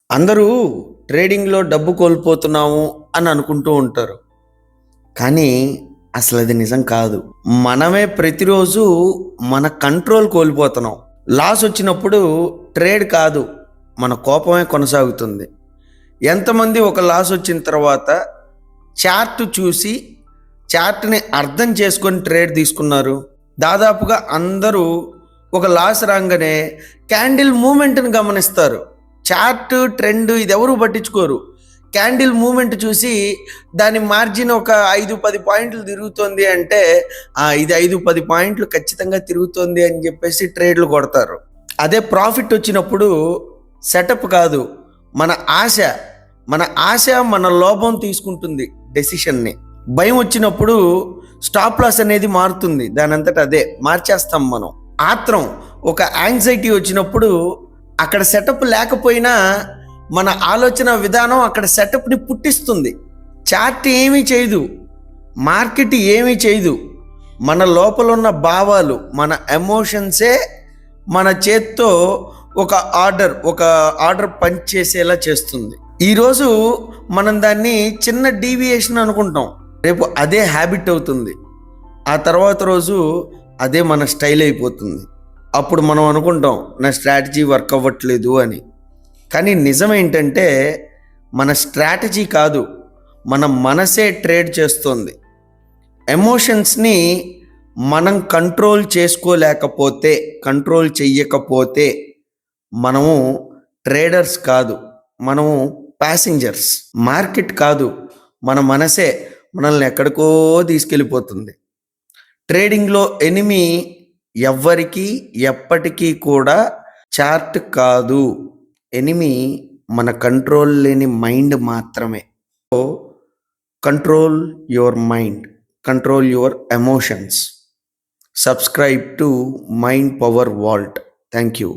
అందరూ ట్రేడింగ్‌లో డబ్బు కోల్పోతున్నాము అని అనుకుంటూ ఉంటారు. కానీ అసలది నిజం కాదు. మనమే ప్రతిరోజు మన కంట్రోల్ కోల్పోతున్నాం. లాస్ వచ్చినప్పుడు ట్రేడ్ కాదు, మన కోపమే కొనసాగుతుంది. ఎంతమంది ఒక లాస్ వచ్చిన తర్వాత చార్ట్ చూసి, చార్ట్‌ని అర్థం చేసుకొని ట్రేడ్ తీసుకున్నారు? దాదాపుగా అందరూ ఒక లాస్ రాంగానే క్యాండిల్ మూవ్‌మెంట్‌ని గమనిస్తారు. చార్ట్, ట్రెండ్ ఇదెవరూ పట్టించుకోరు. క్యాండిల్ మూవ్‌మెంట్ చూసి దాని మార్జిన్ ఒక 5-10 పాయింట్లు తిరుగుతోంది అంటే, ఇది 5-10 పాయింట్లు ఖచ్చితంగా తిరుగుతోంది అని చెప్పేసి ట్రేడ్లు కొడతారు. అదే ప్రాఫిట్ వచ్చినప్పుడు సెటప్ కాదు, మన ఆశ మన లోభం తీసుకుంటుంది డెసిషన్ని. భయం వచ్చినప్పుడు స్టాప్ లాస్ అనేది మారుతుంది, దానంతట అదే మార్చేస్తాం మనం. ఆత్రం, ఒక యాంగ్జైటీ వచ్చినప్పుడు అక్కడ సెటప్ లేకపోయినా మన ఆలోచన విధానం అక్కడ సెటప్ని పుట్టిస్తుంది. చార్ట్ ఏమీ చేయదు, మార్కెట్ ఏమీ చేయదు. మన లోపల ఉన్న భావాలు, మన ఎమోషన్సే మన చేత్తో ఒక ఆర్డర్ పంచ్ చేసేలా చేస్తుంది. ఈరోజు మనం దాన్ని చిన్న డీవియేషన్ అనుకుంటాం, రేపు అదే హ్యాబిట్ అవుతుంది, ఆ తర్వాత రోజు అదే మన స్టైల్ అయిపోతుంది. అప్పుడు మనం అనుకుంటాం నా స్ట్రాటజీ వర్క్ అవ్వట్లేదు అని. కానీ నిజం ఏంటంటే మన స్ట్రాటజీ కాదు, మన మనసే ట్రేడ్ చేస్తుంది. ఎమోషన్స్ని మనం కంట్రోల్ చెయ్యకపోతే మనము ట్రేడర్స్ కాదు, మనము ప్యాసింజర్స్. మార్కెట్ కాదు, మన మనసే మనల్ని ఎక్కడికో తీసుకెళ్ళిపోతుంది. ట్రేడింగ్లో ఎనిమి ఎవ్వరికి ఎప్పటికీ కూడా చార్ట్ కాదు, ఎనిమి మన కంట్రోల్ లేని మైండ్ మాత్రమే. So control your mind, control your emotions. Subscribe to mind power vault. Thank you.